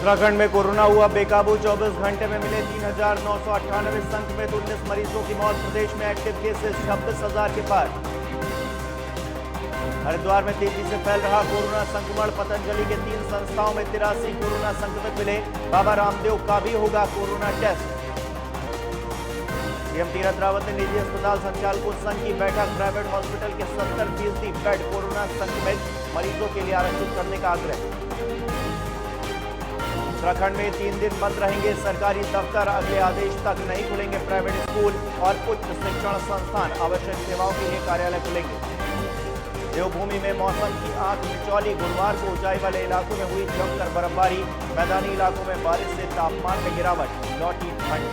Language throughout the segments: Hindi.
उत्तराखंड में कोरोना हुआ बेकाबू। 24 घंटे में मिले 3,998 संक्रमित, 19 मरीजों की मौत। प्रदेश में एक्टिव केसेस 26,000 के पार। हरिद्वार में तेजी से फैल रहा कोरोना संक्रमण। पतंजलि के 3 संस्थाओं में 83 कोरोना संक्रमित मिले। बाबा रामदेव का भी होगा corona test. CM Tirath Rawat ने निजी अस्पताल संचालकों संघ की बैठक। प्राइवेट हॉस्पिटल के 70% बेड कोरोना संक्रमित मरीजों के लिए आरक्षित करने का आग्रह। उत्तराखंड में 3 दिन बंद रहेंगे सरकारी दफ्तर। अगले आदेश तक नहीं खुलेंगे प्राइवेट स्कूल और उच्च शिक्षण संस्थान। आवश्यक सेवाओं के लिए कार्यालय खुलेंगे। देवभूमि में मौसम की आंख मिचौली। गुरुवार को ऊंचाई वाले इलाकों में हुई जमकर बर्फबारी। मैदानी इलाकों में बारिश से तापमान में गिरावट। लौटी ठंड।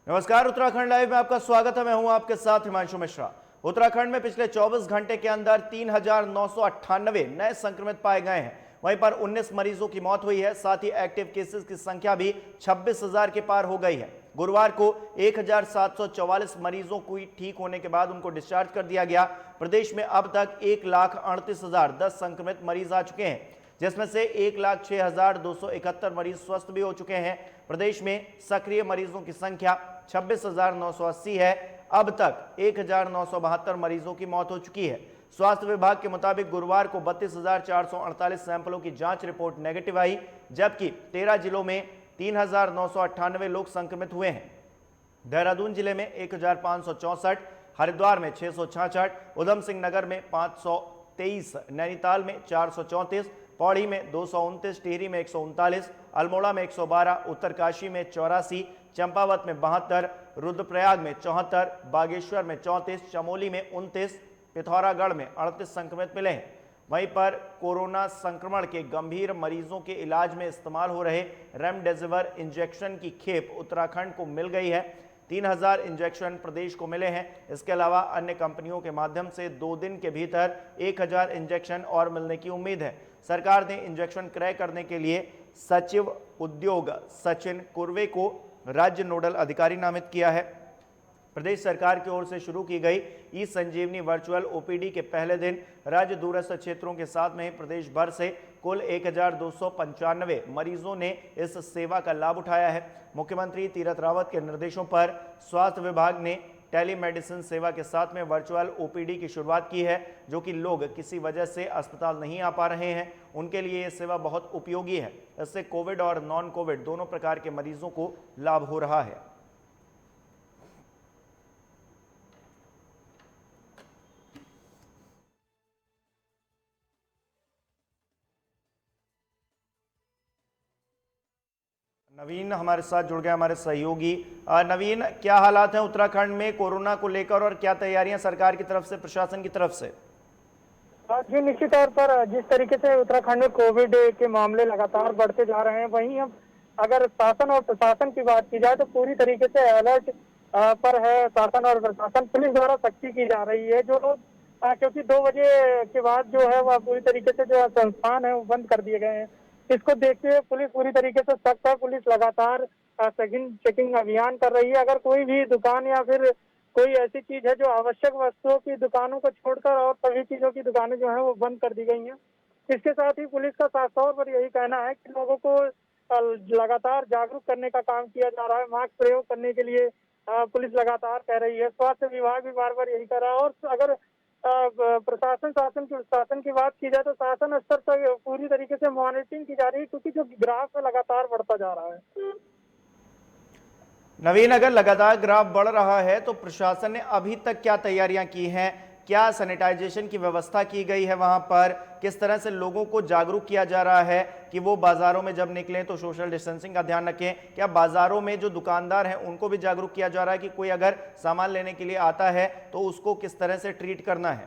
नमस्कार, उत्तराखंड लाइव में आपका स्वागत है। मैं हूं आपके साथ हिमांशु मिश्रा। उत्तराखंड में पिछले 24 घंटे के अंदर 3,998 नए संक्रमित पाए गए हैं। वहीं पर 19 मरीजों की मौत हुई है। साथ ही एक्टिव केसेस की संख्या भी 26,000 के पार हो गई है। गुरुवार को 1,744 मरीजों को ठीक होने के बाद उनको डिस्चार्ज कर दिया गया। प्रदेश में अब तक 1,38,010 संक्रमित मरीज आ चुके हैं, जिसमें से 1,06,271 मरीज स्वस्थ भी हो चुके हैं। प्रदेश में सक्रिय मरीजों की संख्या 26,980 है। अब तक 1,972 मरीजों की मौत हो चुकी है। स्वास्थ्य विभाग के मुताबिक गुरुवार को 32,448 सैंपलों की जांच रिपोर्ट नेगेटिव आई, जबकि 13 जिलों में 3,998 लोग संक्रमित हुए हैं। देहरादून जिले में 1,564, हरिद्वार में 666, उधम सिंह नगर में 523, नैनीताल में 434, पौड़ी में 229, टिहरी में 139, अल्मोड़ा में 112, उत्तरकाशी में 84, चंपावत में 72, रुद्रप्रयाग में 74, बागेश्वर में 34, चमोली में 29, पिथौरागढ़ में 38 संक्रमित मिले हैं। वहीं पर कोरोना संक्रमण के गंभीर मरीजों के इलाज में इस्तेमाल हो रहे रेमडेसिविर इंजेक्शन की खेप उत्तराखंड को मिल गई है। 3,000 इंजेक्शन प्रदेश को मिले हैं। इसके अलावा अन्य कंपनियों के माध्यम से 2 दिन के भीतर 1,000 इंजेक्शन और मिलने की उम्मीद है। सरकार ने इंजेक्शन क्रय करने के लिए सचिव उद्योग सचिन कुर्वे को राज्य नोडल अधिकारी नामित किया है। प्रदेश सरकार की ओर से शुरू की गई ई संजीवनी वर्चुअल ओपीडी के पहले दिन राज्य दूरस्थ क्षेत्रों के साथ में प्रदेश भर से कुल 1,295 मरीजों ने इस सेवा का लाभ उठाया है। मुख्यमंत्री तीरथ रावत के निर्देशों पर स्वास्थ्य विभाग ने टेलीमेडिसिन सेवा के साथ में वर्चुअल ओपीडी की शुरुआत की है। जो कि लोग किसी वजह से अस्पताल नहीं आ पा रहे हैं, उनके लिए ये सेवा बहुत उपयोगी है। इससे कोविड और नॉन कोविड दोनों प्रकार के मरीजों को लाभ हो रहा है। नवीन हमारे साथ जुड़ गए, हमारे सहयोगी। नवीन, क्या हालात हैं उत्तराखंड में कोरोना को लेकर और क्या तैयारियां सरकार की तरफ से, प्रशासन की तरफ से? जी, निश्चित तौर पर जिस तरीके से उत्तराखंड में कोविड के मामले लगातार बढ़ते जा रहे हैं, वहीं अब अगर शासन और प्रशासन की बात की जाए तो पूरी तरीके से अलर्ट पर है शासन और प्रशासन। पुलिस द्वारा सख्ती की जा रही है। जो लोग क्योंकि 2 बजे के बाद जो है वह पूरी तरीके से जो संस्थान है वो बंद कर दिए गए हैं। इसको देखते हुए पुलिस पूरी तरीके से सख्त है। पुलिस लगातार चेकिंग अभियान कर रही है। अगर कोई भी दुकान या फिर कोई ऐसी चीज है जो आवश्यक वस्तुओं की दुकानों को छोड़कर और सभी चीजों की दुकानें जो है वो बंद कर दी गई हैं। इसके साथ ही पुलिस का साफ तौर पर यही कहना है कि लोगों को लगातार जागरूक करने का काम किया जा रहा है। मास्क प्रयोग करने के लिए पुलिस लगातार कह रही है। स्वास्थ्य विभाग भी बार बार यही कर रहा है। और अगर शासन की बात की जाए तो शासन स्तर पर पूरी तरीके से मॉनिटरिंग की जा रही है, क्योंकि जो ग्राफ है लगातार बढ़ता जा रहा है। नवीन, अगर लगातार ग्राफ बढ़ रहा है तो प्रशासन ने अभी तक क्या तैयारियां की हैं? क्या सैनिटाइजेशन की व्यवस्था की गई है? वहां पर किस तरह से लोगों को जागरूक किया जा रहा है कि वो बाजारों में जब निकलें तो सोशल डिस्टेंसिंग का ध्यान रखें? क्या बाजारों में जो दुकानदार हैं उनको भी जागरूक किया जा रहा है कि कोई अगर सामान लेने के लिए आता है तो उसको किस तरह से ट्रीट करना है?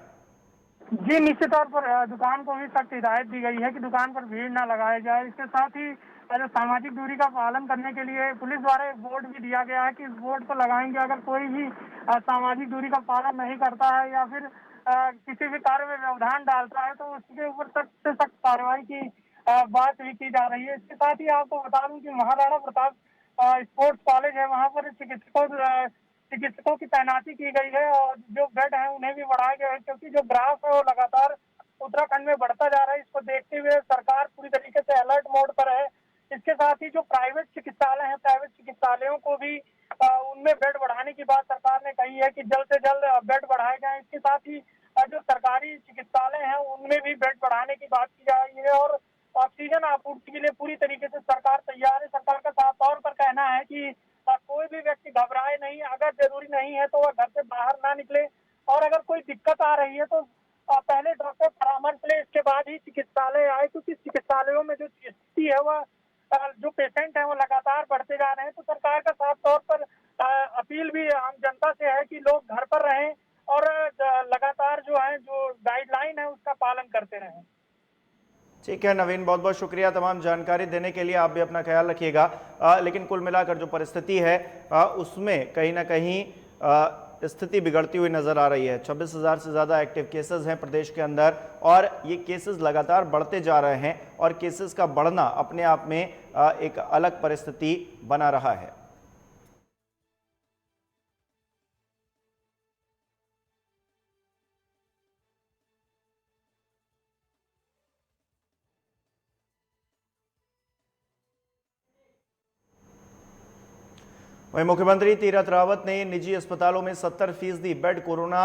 जी, निश्चित तौर पर दुकान को भी सख्त हिदायत दी गई है कि दुकान पर भीड़ ना लगाया जाए। इसके साथ ही जो सामाजिक दूरी का पालन करने के लिए पुलिस द्वारा एक बोर्ड भी दिया गया है कि इस बोर्ड को लगाएंगे अगर कोई भी सामाजिक दूरी का पालन नहीं करता है या फिर किसी भी कार्य में व्यवधान डालता है तो उसके ऊपर सख्त से सख्त कार्रवाई की बात भी की जा रही है। इसके साथ ही आपको बता दूं कि महाराणा प्रताप स्पोर्ट्स कॉलेज है, वहाँ पर चिकित्सकों की तैनाती की गई है और जो बेड है उन्हें भी बढ़ाया गया है, क्योंकि जो ग्राफ है वो लगातार उत्तराखंड में बढ़ता जा रहा है। इसको देखते हुए सरकार पूरी तरीके से अलर्ट मोड पर है। इसके साथ ही जो प्राइवेट चिकित्सालय हैं, प्राइवेट चिकित्सालयों को भी उनमें बेड बढ़ाने की बात सरकार ने कही है कि जल्द से जल्द बेड बढ़ाए जाएं। इसके साथ ही जो सरकारी चिकित्सालय हैं उनमें भी बेड बढ़ाने की बात की जा रही है और ऑक्सीजन आपूर्ति के लिए पूरी तरीके से सरकार तैयार है। सरकार का साफ तौर पर कहना है कि कोई भी व्यक्ति घबराए नहीं, अगर जरूरी नहीं है तो वह घर से बाहर ना निकले और अगर कोई दिक्कत आ रही है तो पहले डॉक्टर परामर्श ले, इसके बाद ही चिकित्सालय आए, क्योंकि चिकित्सालयों में जो स्थिति है वह जो पेशेंट है वो लगातार बढ़ते जा रहे हैं। तो सरकार का साफ तौर पर अपील भी आम जनता से है कि लोग घर पर रहें और लगातार जो है जो गाइडलाइन है उसका पालन करते रहें। ठीक है नवीन, बहुत बहुत शुक्रिया तमाम जानकारी देने के लिए। आप भी अपना ख्याल रखिएगा। लेकिन कुल मिलाकर जो परिस्थिति है उसमें कहीं ना कहीं स्थिति बिगड़ती हुई नजर आ रही है। 26,000 से ज़्यादा एक्टिव केसेस हैं प्रदेश के अंदर और ये केसेस लगातार बढ़ते जा रहे हैं और केसेस का बढ़ना अपने आप में एक अलग परिस्थिति बना रहा है। वहीं मुख्यमंत्री तीरथ रावत ने निजी अस्पतालों में 70% बेड कोरोना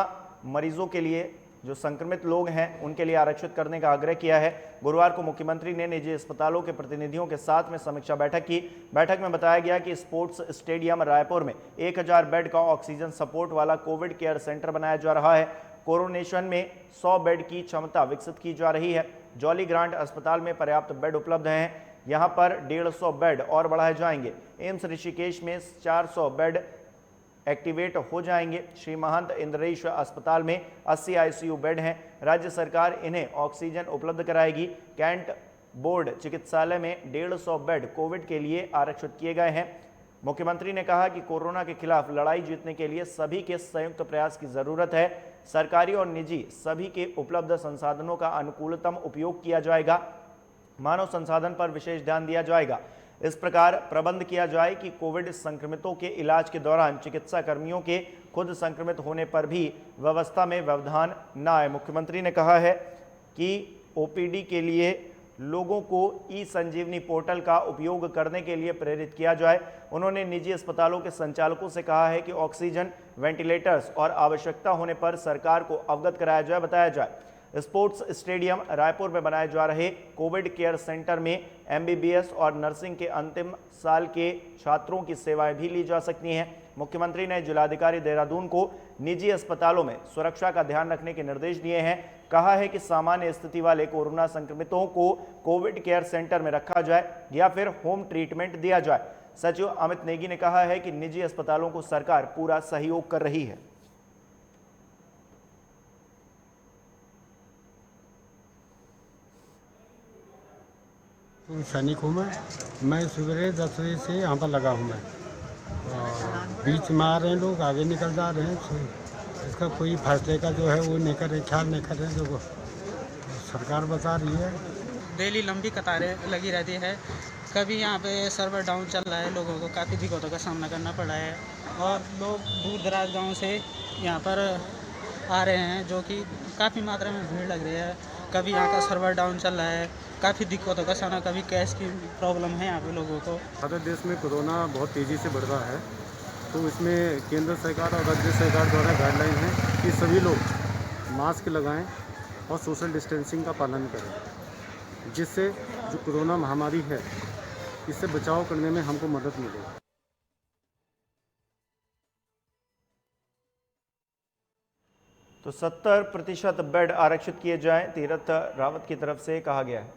मरीजों के लिए, जो संक्रमित लोग हैं उनके लिए आरक्षित करने का आग्रह किया है। गुरुवार को मुख्यमंत्री ने निजी अस्पतालों के प्रतिनिधियों के साथ में समीक्षा बैठक की। बैठक में बताया गया कि स्पोर्ट्स स्टेडियम रायपुर में 1000 बेड का ऑक्सीजन सपोर्ट वाला कोविड केयर सेंटर बनाया जा रहा है। कोरोनेशन में 100 बेड की क्षमता विकसित की जा रही है। जॉली ग्रांट अस्पताल में पर्याप्त बेड उपलब्ध हैं, यहां पर 150 बेड और बढ़ाए जाएंगे। एम्स ऋषिकेश में 400 बेड एक्टिवेट हो जाएंगे। श्री महंत इंद्रेश अस्पताल में 80 आईसीयू बेड हैं। राज्य सरकार इन्हें ऑक्सीजन उपलब्ध कराएगी। कैंट बोर्ड चिकित्सालय में 150 बेड कोविड के लिए आरक्षित किए गए हैं। मुख्यमंत्री ने कहा कि कोरोना के खिलाफ लड़ाई जीतने के लिए सभी के संयुक्त प्रयास की जरूरत है। सरकारी और निजी सभी के उपलब्ध संसाधनों का अनुकूलतम उपयोग किया जाएगा। मानव संसाधन पर विशेष ध्यान दिया जाएगा। इस प्रकार प्रबंध किया जाए कि कोविड संक्रमितों के इलाज के दौरान चिकित्सा कर्मियों के खुद संक्रमित होने पर भी व्यवस्था में व्यवधान न आए। मुख्यमंत्री ने कहा है कि ओपीडी के लिए लोगों को ई संजीवनी पोर्टल का उपयोग करने के लिए प्रेरित किया जाए। उन्होंने निजी अस्पतालों के संचालकों से कहा है कि ऑक्सीजन, वेंटिलेटर्स और आवश्यकता होने पर सरकार को अवगत कराया जाए, बताया जाए। स्पोर्ट्स स्टेडियम रायपुर में बनाए जा रहे कोविड केयर सेंटर में एमबीबीएस और नर्सिंग के अंतिम साल के छात्रों की सेवाएं भी ली जा सकती हैं। मुख्यमंत्री ने जिलाधिकारी देहरादून को निजी अस्पतालों में सुरक्षा का ध्यान रखने के निर्देश दिए हैं। कहा है कि सामान्य स्थिति वाले कोरोना संक्रमितों को कोविड केयर सेंटर में रखा जाए या फिर होम ट्रीटमेंट दिया जाए। सचिव अमित नेगी ने कहा है कि निजी अस्पतालों को सरकार पूरा सहयोग कर रही है। सैनिक हूँ मैं सवेरे 10 बजे से यहाँ पर लगा हूँ मैं, और बीच में आ रहे हैं लोग, आगे निकल जा रहे हैं। इसका कोई फैसले का जो है वो नहीं कर रहे, ख्याल नहीं कर रहे जो सरकार बता रही है। डेली लंबी कतारें लगी रहती है। कभी यहाँ पे सर्वर डाउन चल रहा है, लोगों को काफ़ी दिक्कतों का सामना करना पड़ रहा है और लोग दूर दराज गाँव से यहाँ पर आ रहे हैं, जो कि काफ़ी मात्रा में भीड़ लग रही है। कभी यहाँ का सर्वर डाउन चल रहा है, काफ़ी दिक्कतों का सामना, कभी कैश की प्रॉब्लम है यहाँ पे लोगों को। भारत देश में कोरोना बहुत तेज़ी से बढ़ रहा है, तो इसमें केंद्र सरकार और राज्य सरकार द्वारा गाइडलाइन है कि सभी लोग मास्क लगाएं और सोशल डिस्टेंसिंग का पालन करें, जिससे जो कोरोना महामारी है इससे बचाव करने में हमको मदद मिले। तो 70% बेड आरक्षित किए जाएं, तीरथ रावत की तरफ से कहा गया है।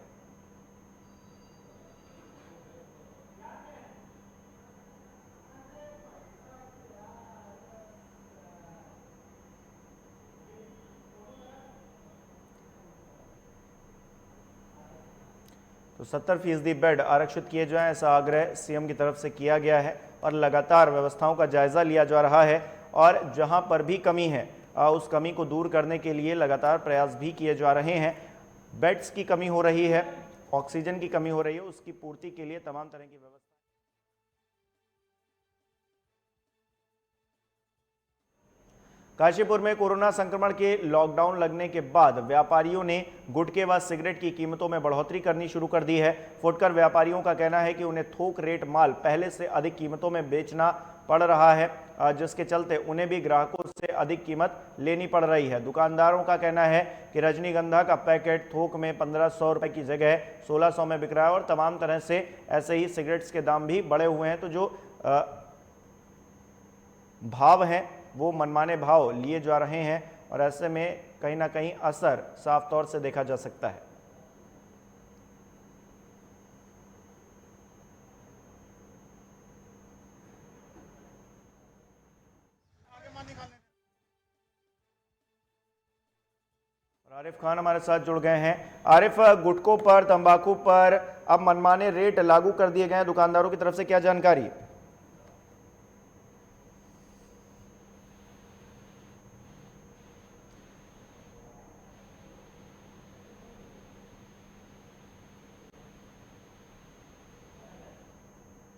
तो 70% बेड आरक्षित किए जाएं, ऐसा आग्रह सीएम की तरफ से किया गया है और लगातार व्यवस्थाओं का जायजा लिया जा रहा है और जहां पर भी कमी है उस कमी को दूर करने के लिए लगातार प्रयास भी किए जा रहे हैं। बेड्स की कमी हो रही है, ऑक्सीजन की कमी हो रही है, उसकी पूर्ति के लिए तमाम तरह की व्यवस्था। काशीपुर में कोरोना संक्रमण के लॉकडाउन लगने के बाद व्यापारियों ने गुटखे व सिगरेट की कीमतों में बढ़ोतरी करनी शुरू कर दी है। फुटकर व्यापारियों का कहना है कि उन्हें थोक रेट माल पहले से अधिक कीमतों में बेचना पड़ रहा है, जिसके चलते उन्हें भी ग्राहकों से अधिक कीमत लेनी पड़ रही है। दुकानदारों का कहना है कि रजनीगंधा का पैकेट थोक में 1500 रुपये की जगह 1600 में बिक रहा है और तमाम तरह से ऐसे ही सिगरेट्स के दाम भी बढ़े हुए हैं। तो जो भाव हैं वो मनमाने भाव लिए जा रहे हैं और ऐसे में कहीं ना कहीं असर साफ तौर से देखा जा सकता है। आरिफ खान हमारे साथ जुड़ गए हैं। आरिफ, गुटखों पर, तंबाकू पर अब मनमाने रेट लागू कर दिए गए हैं दुकानदारों की तरफ से, क्या जानकारी?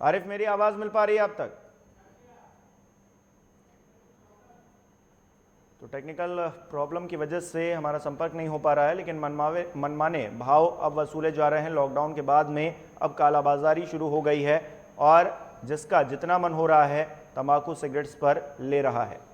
आरिफ, मेरी आवाज मिल पा रही है आप तक? तो टेक्निकल प्रॉब्लम की वजह से हमारा संपर्क नहीं हो पा रहा है, लेकिन मनमाने भाव अब वसूले जा रहे हैं। लॉकडाउन के बाद में अब कालाबाजारी शुरू हो गई है और जिसका जितना मन हो रहा है तंबाकू सिगरेट्स पर ले रहा है।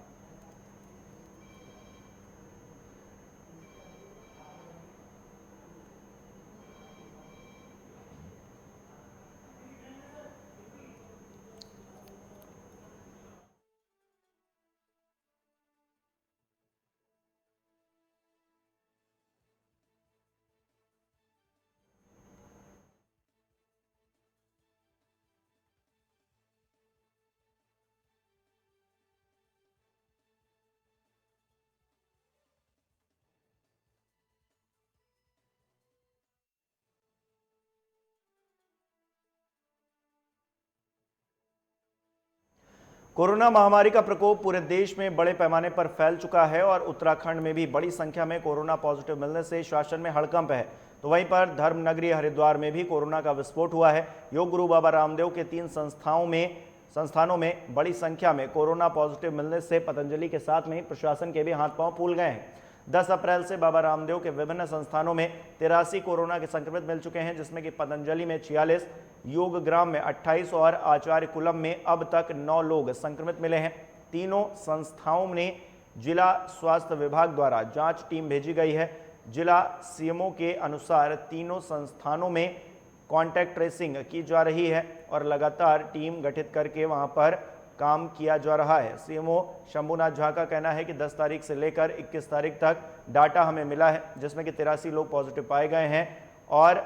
कोरोना महामारी का प्रकोप पूरे देश में बड़े पैमाने पर फैल चुका है और उत्तराखंड में भी बड़ी संख्या में कोरोना पॉजिटिव मिलने से शासन में हड़कंप है। तो वहीं पर धर्म नगरी हरिद्वार में भी कोरोना का विस्फोट हुआ है। योग गुरु बाबा रामदेव के 3 संस्थानों में बड़ी संख्या में कोरोना पॉजिटिव मिलने से पतंजलि के साथ में ही प्रशासन के भी हाथ पांव फूल गए हैं। 10 अप्रैल से बाबा रामदेव के विभिन्न संस्थानों में 83 कोरोना के संक्रमित मिल चुके हैं, जिसमें कि पतंजलि में 46, योग ग्राम में 28 और आचार्य कुलम में अब तक 9 लोग संक्रमित मिले हैं। तीनों संस्थाओं में जिला स्वास्थ्य विभाग द्वारा जांच टीम भेजी गई है। जिला सीएमओ के अनुसार तीनों संस्थानों में कॉन्टैक्ट ट्रेसिंग की जा रही है और लगातार टीम गठित करके वहां पर काम किया जा रहा है। सीएमओ शंभुनाथ झा का कहना है कि 10 तारीख से लेकर 21 तारीख तक डाटा हमें मिला है, जिसमें कि 83 लोग पॉजिटिव पाए गए हैं और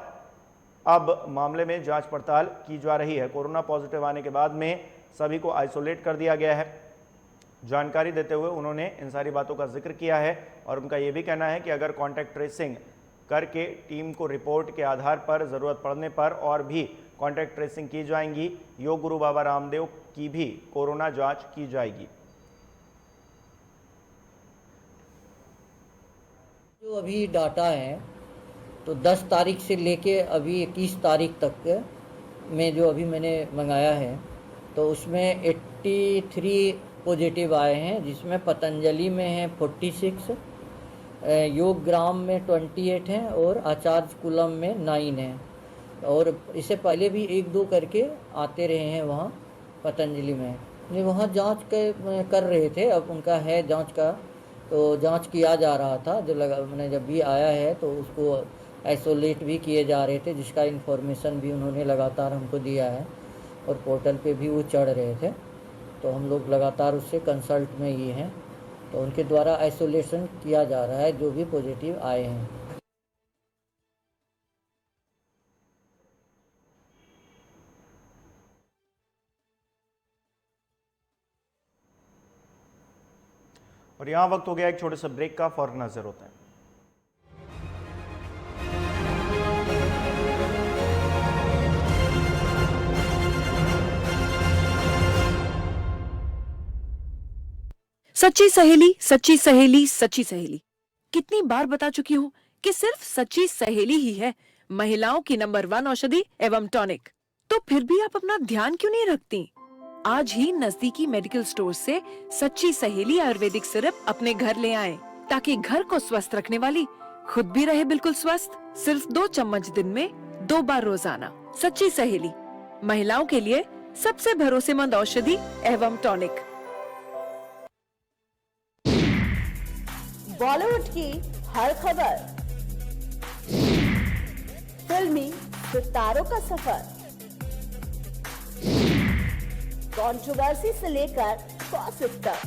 अब मामले में जांच पड़ताल की जा रही है। कोरोना पॉजिटिव आने के बाद में सभी को आइसोलेट कर दिया गया है। जानकारी देते हुए उन्होंने इन सारी बातों का जिक्र किया है और उनका ये भी कहना है कि अगर कॉन्टैक्ट ट्रेसिंग करके टीम को रिपोर्ट के आधार पर ज़रूरत पड़ने पर और भी कॉन्टैक्ट ट्रेसिंग की जाएंगी। योग गुरु बाबा रामदेव की भी कोरोना जांच की जाएगी। जो अभी डाटा है तो 10 तारीख से लेके अभी 21 तारीख तक में जो अभी मैंने मंगाया है तो उसमें 83 पॉजिटिव आए हैं, जिसमें पतंजलि में है 46, योग ग्राम में 28 हैं और आचार्य कुलम में 9 हैं। और इससे पहले भी 1-2 करके आते रहे हैं वहाँ पतंजलि में। नहीं, वहाँ जांच कर रहे थे, अब उनका है जांच का, तो जांच किया जा रहा था। जो मैंने जब भी आया है तो उसको आइसोलेट भी किए जा रहे थे, जिसका इन्फॉर्मेशन भी उन्होंने लगातार हमको दिया है और पोर्टल पे भी वो चढ़ रहे थे। तो हम लोग लगातार उससे कंसल्ट में ही हैं, तो उनके द्वारा आइसोलेशन किया जा रहा है जो भी पॉजिटिव आए हैं। और यहाँ वक्त हो गया एक छोटे से ब्रेक का, फौरन नजर होते हैं। सच्ची सहेली, सच्ची सहेली, सच्ची सहेली। कितनी बार बता चुकी हूँ कि सिर्फ सच्ची सहेली ही है महिलाओं की नंबर 1 औषधि एवं टॉनिक। तो फिर भी आप अपना ध्यान क्यों नहीं रखती? आज ही नजदीकी मेडिकल स्टोर से सच्ची सहेली आयुर्वेदिक सिरप अपने घर ले आएं, ताकि घर को स्वस्थ रखने वाली खुद भी रहे बिल्कुल स्वस्थ। सिर्फ 2 चम्मच दिन में 2 बार रोजाना। सच्ची सहेली, महिलाओं के लिए सबसे भरोसेमंद औषधि एवं टॉनिक। बॉलीवुड की हर खबर, फिल्मी सितारों का सफर, कंट्रोवर्सी से लेकर गॉसिप तक,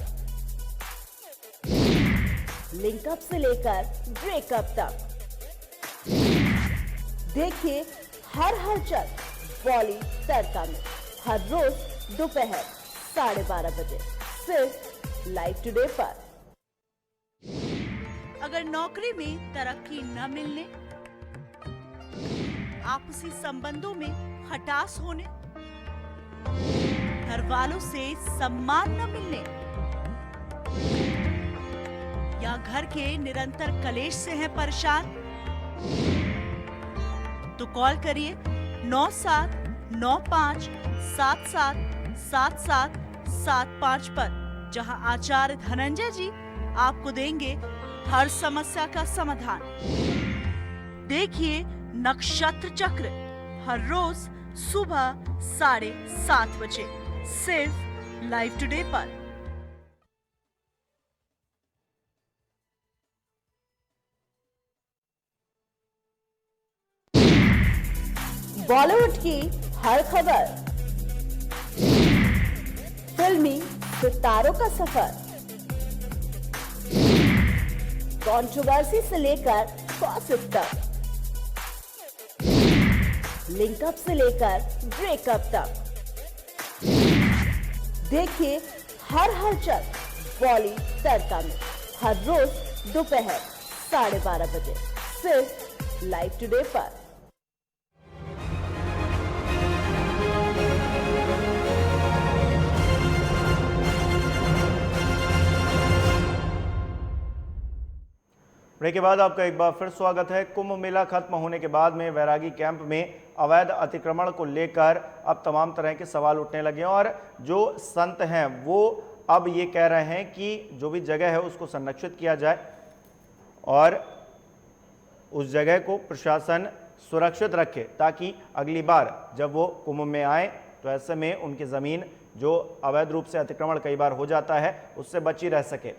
लिंकअप से लेकर ब्रेकअप तक, देखिए हर हलचल बॉली तड़का में हर रोज दोपहर 12:30 बजे सिर्फ लाइव टुडे पर। अगर नौकरी में तरक्की न मिलने, आपसी संबंधों में खटास होने, घर वालों से सम्मान न मिलने या घर के निरंतर कलेश से हैं परेशान, तो कॉल करिए 9795777775 पर, जहां आचार्य धनंजय जी आपको देंगे हर समस्या का समाधान। देखिए नक्षत्र चक्र हर रोज सुबह 7:30 बजे सिर्फ लाइव टुडे पर। बॉलीवुड की हर खबर, फिल्मी सितारों का सफर, कंट्रोवर्सी से लेकर गॉसिप तक, लिंकअप से लेकर ब्रेकअप तक, देखिए हर हलचल बॉली तड़का में हर रोज दोपहर 12:30 बजे सिर्फ लाइव टुडे पर। ब्रेक के बाद आपका एक बार फिर स्वागत है। कुंभ मेला खत्म होने के बाद में वैरागी कैंप में अवैध अतिक्रमण को लेकर अब तमाम तरह के सवाल उठने लगे हैं और जो संत हैं वो अब ये कह रहे हैं कि जो भी जगह है उसको संरक्षित किया जाए और उस जगह को प्रशासन सुरक्षित रखे, ताकि अगली बार जब वो कुंभ में आए तो ऐसे में उनकी ज़मीन जो अवैध रूप से अतिक्रमण कई बार हो जाता है उससे बची रह सके।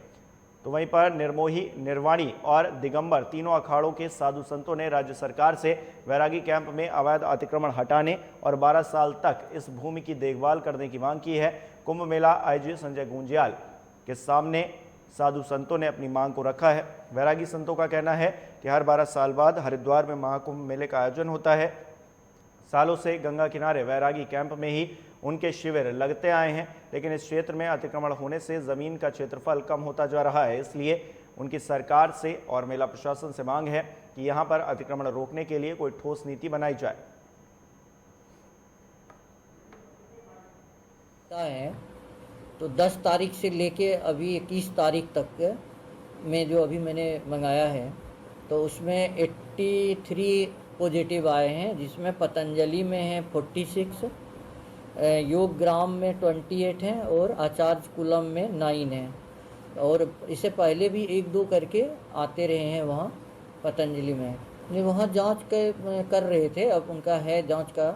तो वहीं पर निर्मोही, निर्वाणी और दिगंबर तीनों अखाड़ों के साधु संतों ने राज्य सरकार से वैरागी कैंप में अवैध अतिक्रमण हटाने और 12 साल तक इस भूमि की देखभाल करने की मांग की है। कुंभ मेला आयोजक संजय गुंजियाल के सामने साधु संतों ने अपनी मांग को रखा है। वैरागी संतों का कहना है कि हर 12 साल बाद हरिद्वार में महाकुंभ मेले का आयोजन होता है। सालों से गंगा किनारे वैरागी कैंप में ही उनके शिविर लगते आए हैं, लेकिन इस क्षेत्र में अतिक्रमण होने से ज़मीन का क्षेत्रफल कम होता जा रहा है। इसलिए उनकी सरकार से और मेला प्रशासन से मांग है कि यहां पर अतिक्रमण रोकने के लिए कोई ठोस नीति बनाई जाए। तो 10 तारीख से लेके अभी 21 तारीख तक में जो अभी मैंने मंगाया है तो उसमें 83 पॉजिटिव आए हैं, जिसमें पतंजलि में है 46, योग ग्राम में 28 हैं और आचार्य कुलम में 9 हैं। और इससे पहले भी 1-2 करके आते रहे हैं वहाँ पतंजलि में। नहीं, वहाँ जांच कर रहे थे, अब उनका है जांच का,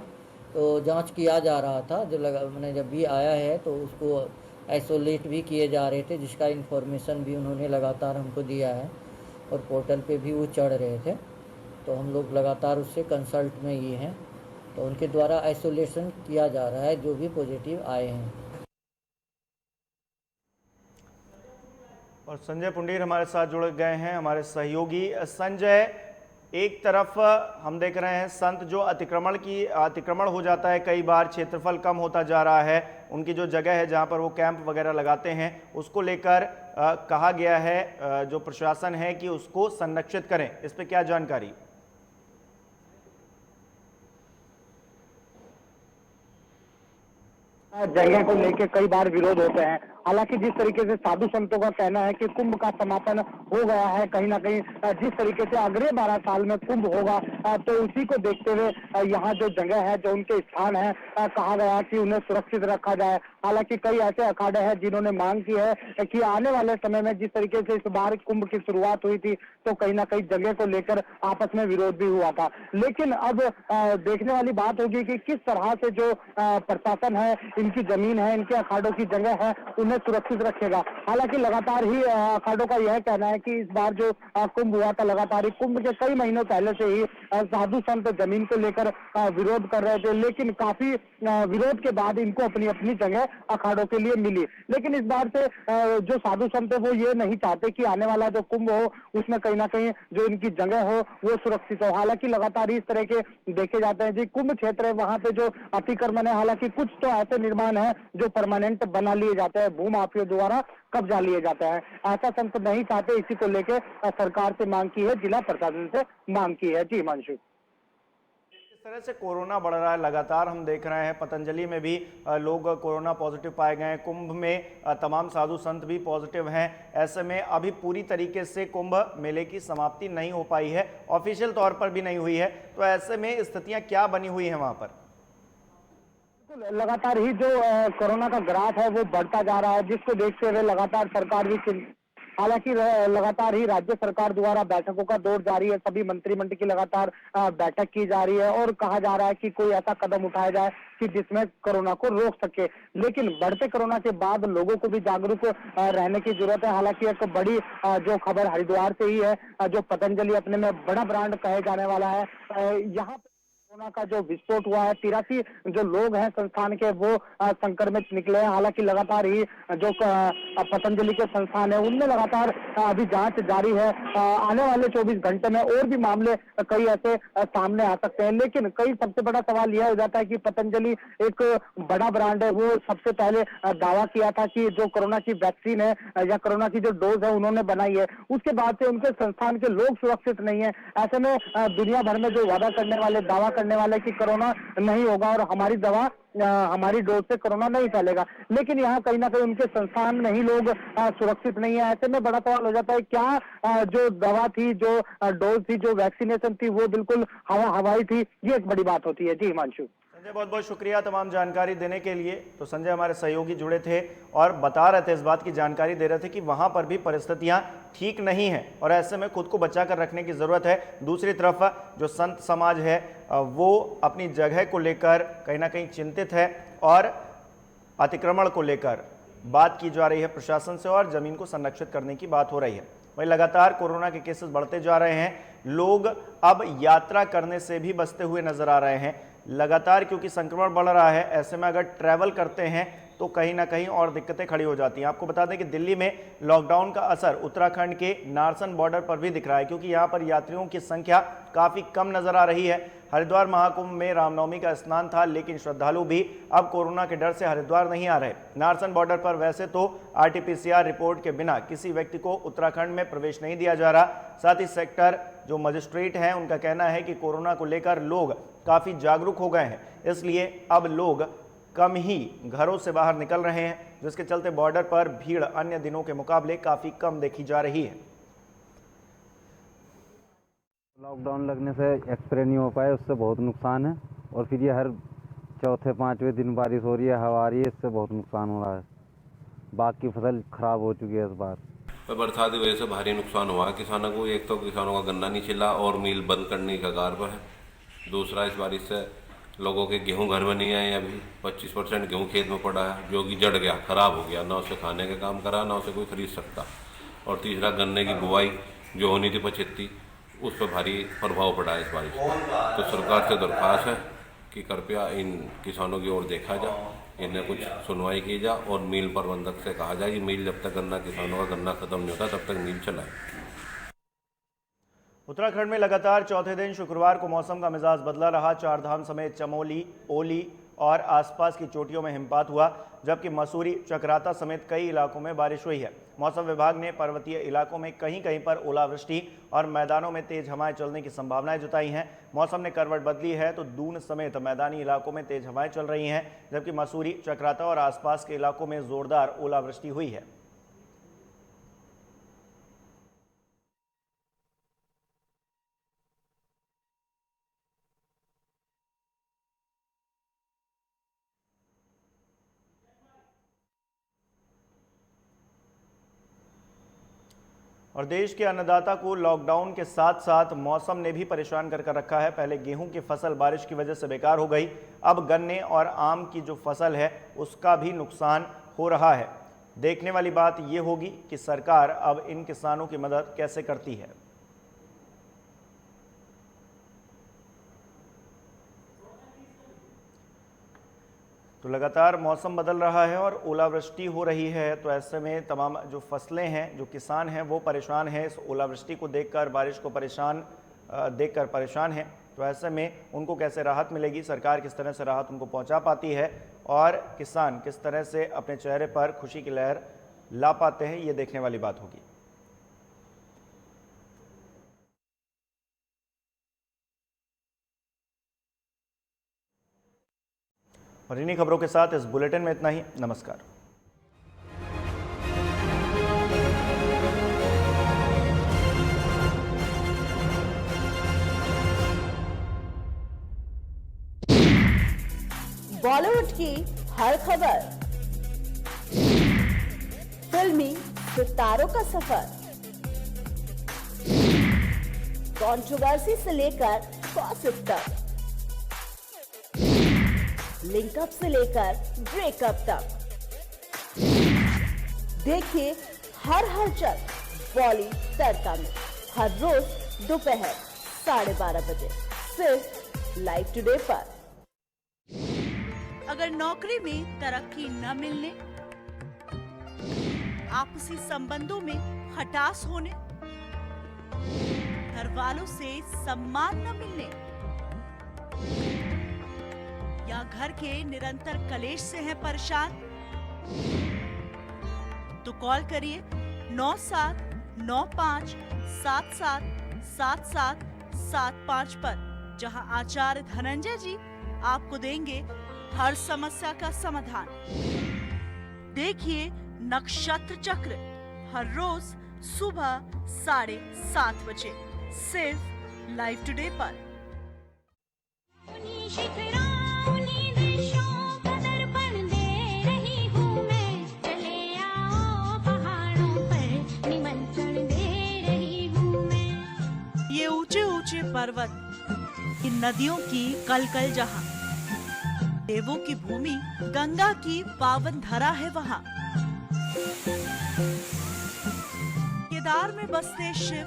तो जांच किया जा रहा था। जो लगा मैंने जब भी आया है तो उसको आइसोलेट भी किए जा रहे थे, जिसका इन्फॉर्मेशन भी उन्होंने लगातार हमको दिया है और पोर्टल पे भी वो चढ़ रहे थे। तो हम लोग लगातार उससे कंसल्ट में ही हैं, तो उनके द्वारा आइसोलेशन किया जा रहा है जो भी पॉजिटिव आए हैं। और संजय पुंडीर हमारे साथ जुड़ गए हैं, हमारे सहयोगी। संजय, एक तरफ हम देख रहे हैं संत जो अतिक्रमण हो जाता है, कई बार क्षेत्रफल कम होता जा रहा है, उनकी जो जगह है जहां पर वो कैंप वगैरह लगाते हैं उसको लेकर कहा गया है जो प्रशासन है कि उसको संरक्षित करें, इस पे क्या जानकारी? जगह को लेके कई बार विरोध होते हैं हालांकि जिस तरीके से साधु संतों का कहना है कि कुंभ का समापन हो गया है, कहीं ना कहीं जिस तरीके से अगले 12 साल में कुंभ होगा, तो उसी को देखते हुए यहाँ जो जगह है, जो उनके स्थान है, कहा गया कि उन्हें सुरक्षित रखा जाए। हालांकि कई ऐसे अखाड़े हैं जिन्होंने मांग की है कि आने वाले समय में जिस तरीके से इस बार कुंभ की शुरुआत हुई थी, तो कहीं ना कहीं जगह को लेकर आपस में विरोध भी हुआ था। लेकिन अब देखने वाली बात होगी कि किस तरह से जो प्रशासन है, इनकी जमीन है, इनके अखाड़ों की जगह है, उन्हें सुरक्षित रखेगा। हालांकि लगातार ही अखाड़ों का यह कहना है कि इस बार जो कुंभ हुआ था, लगातार ही कुंभ के कई महीनों पहले से ही साधु संत जमीन को लेकर विरोध कर रहे थे, लेकिन काफी विरोध के बाद इनको अपनी अपनी जगह अखाड़ों के लिए मिली। लेकिन इस बार से जो साधु संत है वो ये नहीं चाहते कि आने वाला जो कुंभ हो उसमें कहीं ना कहीं जो इनकी जगह हो वो सुरक्षित हो। हालांकि लगातार इस तरह के देखे जाते हैं जी, कुंभ क्षेत्र है, वहां पे जो अतिक्रमण है, हालांकि कुछ तो ऐसे निर्माण है जो परमानेंट बना लिए जाते हैं, भूमाफियों द्वारा कब्जा लिए जाते हैं। ऐसा संत नहीं चाहते, इसी को लेकर सरकार से मांग की है, जिला प्रशासन से मांग की है। जी हिमांशु, इस तरह से कोरोना बढ़ रहा है, लगातार हम देख रहे हैं पतंजलि में भी लोग कोरोना पॉजिटिव पाए गए हैं, कुंभ में तमाम साधु संत भी पॉजिटिव हैं। ऐसे में अभी पूरी तरीके से कुंभ मेले की समाप्ति नहीं हो पाई है, ऑफिशियल तौर पर भी नहीं हुई है, तो ऐसे में स्थितियां क्या बनी हुई हैं वहां पर? लगातार ही जो कोरोना का ग्राफ है वो बढ़ता जा रहा है, जिसको देखते हुए लगातार सरकार भी हालांकि लगातार ही राज्य सरकार द्वारा बैठकों का दौर जारी है, सभी मंत्रिमंडल की लगातार बैठक की जा रही है और कहा जा रहा है कि कोई ऐसा कदम उठाया जाए कि जिसमें कोरोना को रोक सके। लेकिन बढ़ते कोरोना के बाद लोगों को भी जागरूक रहने की जरूरत है। हालांकि एक बड़ी जो खबर हरिद्वार से ही है, जो पतंजलि अपने में बड़ा ब्रांड कहे जाने वाला है, यहाँ कोरोना का जो विस्फोट हुआ है, 83 जो लोग हैं संस्थान के वो संक्रमित निकले हैं। हालांकि लगातार ही जो पतंजलि के संस्थान है उनमें लगातार अभी जांच जारी है। आने वाले 24 घंटे में और भी मामले कई ऐसे सामने आ सकते हैं। लेकिन कई सबसे बड़ा सवाल यह हो जाता है कि पतंजलि एक बड़ा ब्रांड है, वो सबसे पहले दावा किया था कि जो कोरोना की वैक्सीन है या कोरोना की जो डोज है उन्होंने बनाई है, उसके बाद से उनके संस्थान के लोग सुरक्षित नहीं है। ऐसे में दुनिया भर में जो वादा करने वाले, दावा करने वाले कि कोरोना नहीं होगा और हमारी दवा, हमारी डोज से कोरोना नहीं फैलेगा, लेकिन यहाँ कहीं ना कहीं उनके संस्थान में ही लोग सुरक्षित नहीं है। ऐसे में बड़ा सवाल हो जाता है, क्या जो दवा थी, जो डोज थी, जो वैक्सीनेशन थी, वो बिल्कुल हवाई थी? ये एक बड़ी बात होती है। जी हिमांशु। संजय, बहुत बहुत शुक्रिया तमाम जानकारी देने के लिए। तो संजय हमारे सहयोगी जुड़े थे और बता रहे थे, इस बात की जानकारी दे रहे थे कि वहां पर भी परिस्थितियां ठीक नहीं हैं और ऐसे में खुद को बचा कर रखने की ज़रूरत है। दूसरी तरफ जो संत समाज है वो अपनी जगह को लेकर कहीं ना कहीं चिंतित है और अतिक्रमण को लेकर बात की जा रही है प्रशासन से और ज़मीन को संरक्षित करने की बात हो रही है। वहीं लगातार कोरोना के केसेस बढ़ते जा रहे हैं, लोग अब यात्रा करने से भी बचते हुए नजर आ रहे हैं लगातार, क्योंकि संक्रमण बढ़ रहा है। ऐसे में अगर ट्रैवल करते हैं तो कहीं ना कहीं और दिक्कतें खड़ी हो जाती हैं। आपको बता दें कि दिल्ली में लॉकडाउन का असर उत्तराखंड के नारसन बॉर्डर पर भी दिख रहा है, क्योंकि यहाँ पर यात्रियों की संख्या काफ़ी कम नजर आ रही है। हरिद्वार महाकुंभ में रामनवमी का स्नान था, लेकिन श्रद्धालु भी अब कोरोना के डर से हरिद्वार नहीं आ रहे। नारसन बॉर्डर पर वैसे तो RT-PCR रिपोर्ट के बिना किसी व्यक्ति को उत्तराखंड में प्रवेश नहीं दिया जा रहा। साथ ही सेक्टर जो मजिस्ट्रेट हैं उनका कहना है कि कोरोना को लेकर लोग काफ़ी जागरूक हो गए हैं, इसलिए अब लोग कम ही घरों से बाहर निकल रहे हैं, जिसके चलते बॉर्डर पर भीड़ अन्य दिनों के मुकाबले काफ़ी कम देखी जा रही है। लॉकडाउन लगने से एक्सप्रे नहीं हो पाए, उससे बहुत नुकसान है। और फिर ये हर चौथे पाँचवें दिन बारिश हो रही है, हवा आ रही है, इससे बहुत नुकसान हो रहा है। बाकी फसल खराब हो चुकी है इस बार। बरसात की वजह से भारी नुकसान हुआ है किसानों को। एक तो किसानों का गन्ना नहीं छिला और मिल बंद करने की कगार पर है। दूसरा, इस बारिश से लोगों के गेहूं घर में नहीं आए। अभी 25% गेहूं खेत में पड़ा है, जो कि जड़ गया, खराब हो गया, ना उसे खाने का काम करा, ना उसे कोई खरीद सकता। और तीसरा, गन्ने की बुआई जो होनी थी 25, उस पर भारी प्रभाव पड़ा है इस बारिश का। तो सरकार से दरख्वास्त है कि कृपया इन किसानों की ओर देखा जाए, इन्हें कुछ सुनवाई की जाए और मिल प्रबंधक से कहा जाए कि मिल जब तक गन्ना, किसानों का गन्ना खत्म नहीं होता तब तक मिल चलाए। उत्तराखंड में लगातार चौथे दिन शुक्रवार को मौसम का मिजाज बदला रहा। चारधाम समेत चमोली, ओली और आसपास की चोटियों में हिमपात हुआ, जबकि मसूरी, चक्राता समेत कई इलाकों में बारिश हुई है। मौसम विभाग ने पर्वतीय इलाकों में कहीं कहीं पर ओलावृष्टि और मैदानों में तेज हवाएं चलने की संभावनाएं जताई हैं। मौसम ने करवट बदली है तो दून समेत मैदानी इलाकों में तेज हवाएं चल रही हैं, जबकि मसूरी, चक्राता और आसपास के इलाकों में जोरदार ओलावृष्टि हुई है। और देश के अन्नदाता को लॉकडाउन के साथ साथ मौसम ने भी परेशान कर रखा है। पहले गेहूं की फसल बारिश की वजह से बेकार हो गई, अब गन्ने और आम की जो फसल है उसका भी नुकसान हो रहा है। देखने वाली बात यह होगी कि सरकार अब इन किसानों की मदद कैसे करती है। तो लगातार मौसम बदल रहा है और ओलावृष्टि हो रही है, तो ऐसे में तमाम जो फसलें हैं, जो किसान हैं वो परेशान हैं। इस ओलावृष्टि को देखकर, बारिश को देखकर परेशान हैं। तो ऐसे में उनको कैसे राहत मिलेगी, सरकार किस तरह से राहत उनको पहुंचा पाती है और किसान किस तरह से अपने चेहरे पर खुशी की लहर ला पाते हैं, ये देखने वाली बात होगी। और इन्हीं खबरों के साथ इस बुलेटिन में इतना ही। नमस्कार। बॉलीवुड की हर खबर, फिल्मी सितारों का सफर, कंट्रोवर्सी से लेकर गॉसिप तक, लिंकअप से लेकर ब्रेकअप तक, देखिए हर हलचल बॉली तड़का में हर रोज दोपहर 12:30 बजे सिर्फ लाइव टुडे पर। अगर नौकरी में तरक्की न मिलने, आपसी संबंधों में खटास होने, घर वालों से सम्मान न मिलने या घर के निरंतर कलेश से हैं परेशान, तो कॉल करिए 9795777775 पर, जहां आचार्य धनंजय जी आपको देंगे हर समस्या का समाधान। देखिए नक्षत्र चक्र हर रोज सुबह 7:30 बजे सिर्फ लाइव टुडे पर। ये ऊंचे ऊंचे पर्वत, इन नदियों की कलकल जहां, देवों की भूमि, गंगा की पावन धरा है वहां। केदार में बसते शिव